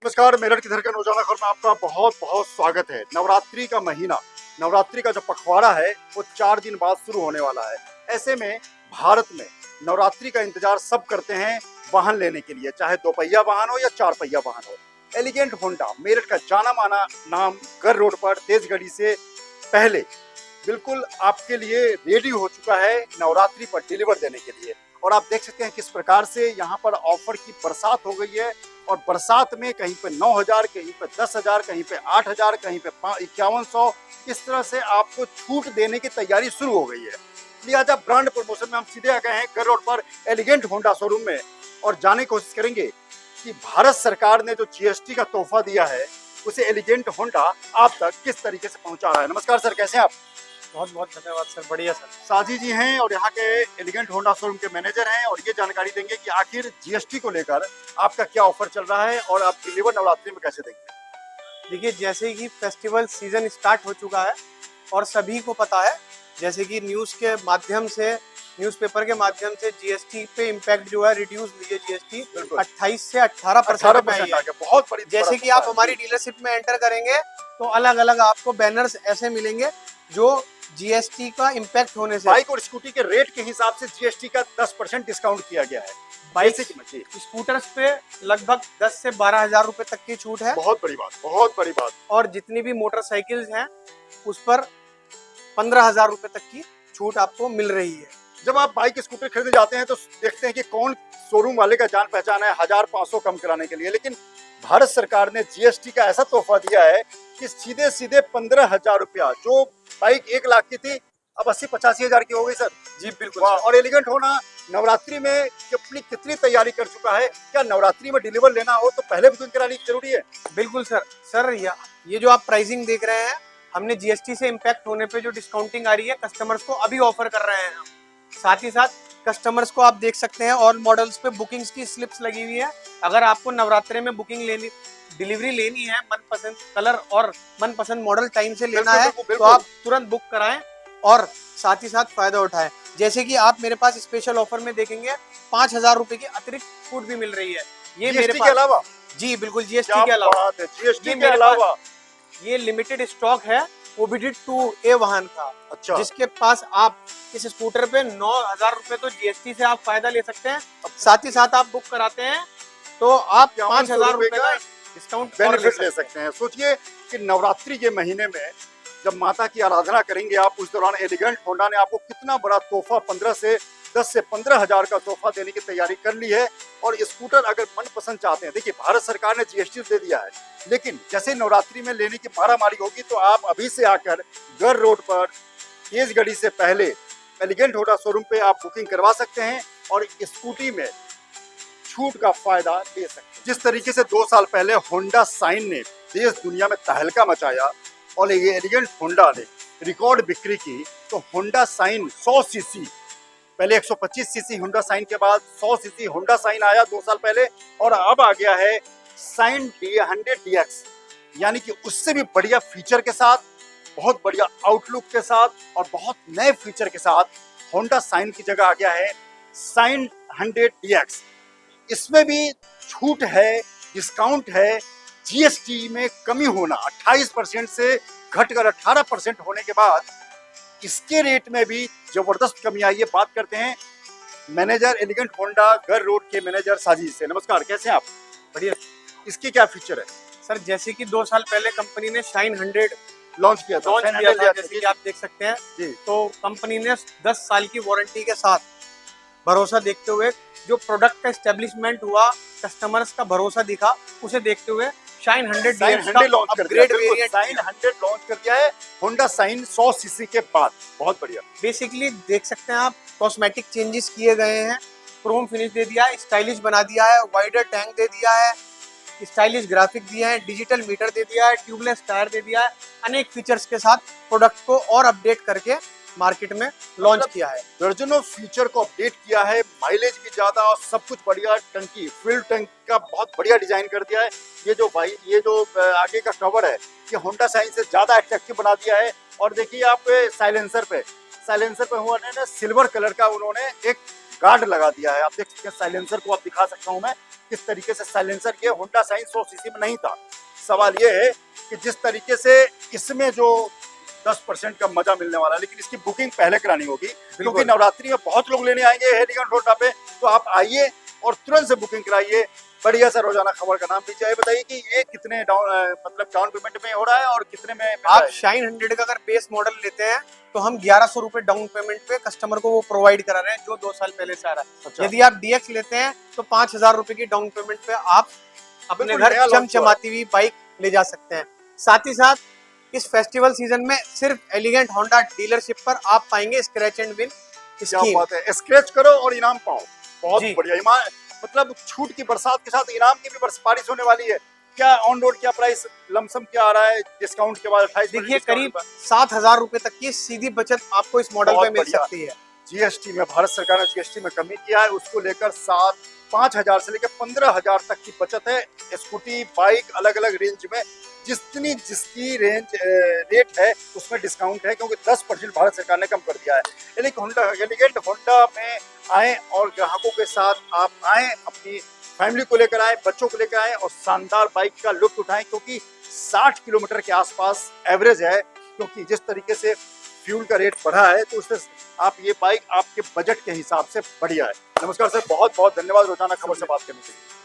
नमस्कार, मेरठ की धड़कन रोजाना खबर में आपका बहुत बहुत स्वागत है। नवरात्रि का महीना, नवरात्रि का जो पखवाड़ा है वो 4 दिन बाद शुरू होने वाला है। ऐसे में भारत में नवरात्रि का इंतजार सब करते हैं वाहन लेने के लिए, चाहे 2 पहिया वाहन हो या 4 पहिया वाहन हो। एलिगेंट होंडा, मेरठ का जाना माना नाम, गर रोड पर तेजगढ़ी से पहले बिल्कुल आपके लिए रेडी हो चुका है नवरात्रि पर डिलीवर देने के लिए। और आप देख सकते हैं किस प्रकार से यहाँ पर ऑफर की बरसात हो गई है। और बरसात में कहीं पे 9,000, कहीं पे 10,000, कहीं पे 8,000, कहीं पे 5100, इस तरह से आपको छूट देने की तैयारी शुरू हो गई है। लिहाजा ब्रांड प्रमोशन में हम सीधे आ गए हैं गर रोड पर एलिगेंट होंडा शोरूम में और जानने की कोशिश करेंगे कि भारत सरकार ने जो जीएसटी का तोहफा दिया है उसे एलिगेंट होंडा आप तक किस तरीके से पहुंचा रहा है। नमस्कार सर, कैसे हैं आप? बहुत बहुत धन्यवाद सर, बढ़िया सर। साजी जी हैं और यहाँ के एलिगेंट होंडा शोरूम के मैनेजर हैं और ये जानकारी देंगे कि आखिर जीएसटी को लेकर आपका क्या ऑफर चल रहा है और आप डिलीवर नवरात्रि में कैसे देंगे। देखिए, जैसे कि फेस्टिवल सीजन स्टार्ट हो चुका है और सभी को पता है, जैसे कि न्यूज़पेपर के माध्यम से जीएसटी पे इम्पैक्ट जो है रिड्यूस हुई है। जीएसटी 28 से 18% में आई है। बहुत बड़ी। जैसे कि आप हमारी डीलरशिप में एंटर करेंगे तो अलग अलग आपको बैनर्स ऐसे मिलेंगे जो जीएसटी का इम्पैक्ट होने से बाइक और स्कूटी के रेट के हिसाब से जीएसटी का 10% डिस्काउंट किया गया है। बाइक स्कूटर्स पे लगभग 10 से 12,000 रुपए तक की छूट है। बहुत बड़ी बात, बहुत बड़ी बात। और जितनी भी मोटरसाइकिल्स हैं उस पर 15,000 रुपए तक की छूट आपको मिल रही है। जब आप बाइक स्कूटर खरीदने जाते हैं तो देखते हैं कि कौन शोरूम वाले का जान पहचान है 1,500 कम कराने के लिए, लेकिन भारत सरकार ने जीएसटी का ऐसा तोहफा दिया है कि सीधे सीधे 15,000 रुपया, जो बाइक 1 लाख की थी अब 80-85,000 की हो गई सर। जी बिल्कुल। और एलिगेंट होना नवरात्रि में अपनी कितनी तैयारी कर चुका है? क्या नवरात्रि में डिलीवर लेना हो तो पहले बुकिंग करानी जरूरी है? बिल्कुल सर ये जो आप प्राइसिंग देख रहे हैं, हमने जीएसटी से इम्पैक्ट होने पे जो डिस्काउंटिंग आ रही है कस्टमर्स को अभी ऑफर कर रहे हैं हम। साथ ही साथ कस्टमर्स को आप देख सकते हैं ऑल मॉडल्स पे बुकिंग्स की स्लिप्स लगी हुई है। अगर आपको नवरात्रि में डिलीवरी लेनी है, मनपसंद कलर और मनपसंद मॉडल टाइम से लेना है तो आप तुरंत बुक कराएं और साथ ही साथ फायदा उठाएं। जैसे कि आप मेरे पास स्पेशल ऑफर में देखेंगे 5,000 रुपए की अतिरिक्त छूट भी मिल रही है। ये मेरे पास अलावा, जी बिल्कुल जीएसटी के अलावा, जीएसटी के अलावा ये लिमिटेड स्टॉक है OBD 2A वाहन का। अच्छा। जिसके पास आप इस स्कूटर पे 9,000 रुपए तो जीएसटी से आप फायदा ले सकते हैं। साथ ही साथ आप बुक कराते हैं तो आप 5,000 रुपए का डिस्काउंट बेनिफिट ले सकते हैं। सोचिए कि नवरात्रि के महीने में जब माता की आराधना करेंगे आप, उस दौरान एलिगेंट होंडा ने आपको कितना बड़ा तोहफा 10 से 15,000 का तोहफा देने की तैयारी कर ली है। और स्कूटर अगर मनपसंद चाहते हैं, देखिए भारत सरकार ने जीएसटी दे दिया है, लेकिन जैसे नवरात्रि में लेने की मारामारी होगी तो आप अभी से आकर गर रोड पर तेजगढ़ी से पहले एलिगेंट होंडा शोरूम पे आप बुकिंग करवा सकते हैं और स्कूटी में छूट का फायदा ले सकते हैं। जिस तरीके से 2 साल पहले होंडा साइन ने देश दुनिया में तहलका मचाया और ये एलिगेंट होंडा ने रिकॉर्ड बिक्री की, तो होंडा साइन 100 सीसी, पहले 125 सीसी होंडा साइन के बाद 100 सीसी होंडा साइन आया 2 साल पहले, और अब आ गया है साइन 100 DX, यानी कि उससे भी बढ़िया फीचर के साथ, बहुत बढ़िया आउटलुक के साथ और बहुत नए फीचर के साथ होंडा साइन की जगह आ गया है साइन 100 DX। इसमें भी छूट है, डिस्काउंट है, जीएसटी में कमी होना 28% से घटकर 18% होने के बाद इसके रेट में भी जबरदस्त कमी आई है। बात करते हैं मैनेजर एलिगेंट होंडा गर रोड के मैनेजर साजिद से। नमस्कार, कैसे हैं आप? बढ़िया। इसकी क्या फीचर है सर? जैसे कि 2 साल पहले कंपनी ने शाइन 100 लॉन्च किया था, जैसे कि आप देख सकते हैं जी। तो कंपनी ने 10 साल की वारंटी के साथ भरोसा देखते हुए, जो प्रोडक्ट का एस्टेब्लिशमेंट हुआ, कस्टमर्स का भरोसा दिखा, उसे देखते हुए शाइन 100 लॉन्च कर दिया है होंडा साइन 100 सीसी के बाद। बहुत बढ़िया। बेसिकली देख सकते हैं आप, कॉस्मेटिक चेंजेस किए गए हैं, क्रोम फिनिश दे दिया है, स्टाइलिश बना दिया है, वाइडर टैंक दे दिया है, स्टाइलिश ग्राफिक दिया है, डिजिटल मीटर दे दिया है, ट्यूबलेस टायर दे दिया है, अनेक फीचर्स के साथ प्रोडक्ट को और अपडेट करके मार्केट में लॉन्च किया है। दर्जनों फीचर को अपडेट किया है, माइलेज भी ज्यादा और सब कुछ बढ़िया। टंकी, फ्यूल टैंक का बहुत बढ़िया डिजाइन कर दिया है। ये जो आगे का कवर है ये होंडा साइन से ज्यादा अट्रैक्टिव बना दिया है। और देखिए आप साइलेंसर पे हुआ ना सिल्वर कलर का उन्होंने एक गार्ड लगा दिया है। आप देख सकते हैं, साइलेंसर को आप दिखा सकता हूँ मैं, किस तरीके से साइलेंसर, ये होंडा साइन 100 सीसी में नहीं था। सवाल ये है कि जिस तरीके से इसमें जो 10% का मजा मिलने वाला है, लेकिन इसकी बुकिंग पहले करानी होगी, क्योंकि नवरात्रि में बहुत लोग लेने आएंगे एलिगेंट होंडा पे। तो आप आइए और तुरंत से बुकिंग कराइए। बढ़िया सा रोजाना खबर का नाम दीजिए। ये बताइए कि ये कितने डाउन पेमेंट में हो रहा है और कितने में मिल रहा आप है? शाइन 100 का अगर बेस मॉडल लेते हैं तो हम 1100 रुपए डाउन पेमेंट पे कस्टमर को वो प्रोवाइड करा रहे हैं, जो 2 साल पहले से आ रहा है। अच्छा। यदि आप डीएक्स लेते हैं तो 5000 रुपए की डाउन पेमेंट पे आप अपने बिल्कुल नया घर launch चमचमाती हुई बाइक ले जा सकते हैं। साथ ही साथ इस फेस्टिवल सीजन में सिर्फ एलिगेंट होंडा डीलरशिप पर आप पाएंगे स्क्रैच एंड विन क्या स्कीम। बात है, स्क्रैच करो और इनाम पाओ। बहुत जी। बढ़िया। मतलब छूट की बरसात के साथ इनाम की भी बारिश होने वाली है। क्या ऑन रोड क्या प्राइस लमसम क्या आ रहा है डिस्काउंट के बाद? 28% देखिए डिस्काउंट करीब के बाद? 7000 रुपए तक की सीधी बचत आपको इस मॉडल बहुत पे मिल बढ़िया। सकती है। जीएसटी में भारत सरकार ने जीएसटी में कमी किया है, उसको लेकर 5,000 से लेकर 15,000 तक की बचत है। स्कूटी बाइक अलग अलग रेंज में जितनी जिसकी रेट है उसमें डिस्काउंट है, क्योंकि 10% भारत सरकार ने कम कर दिया है। एलिगेंट होंडा में आए और ग्राहकों के साथ आप आए, अपनी फैमिली को लेकर आए, बच्चों को लेकर आए और शानदार बाइक का लुत्फ उठाएं, क्योंकि 60 किलोमीटर के आसपास एवरेज है। क्योंकि जिस तरीके से फ्यूल का रेट बढ़ा है तो उससे आप ये बाइक आपके बजट के हिसाब से बढ़िया है। नमस्कार सर, बहुत बहुत धन्यवाद रोजाना खबर से बात करने के लिए।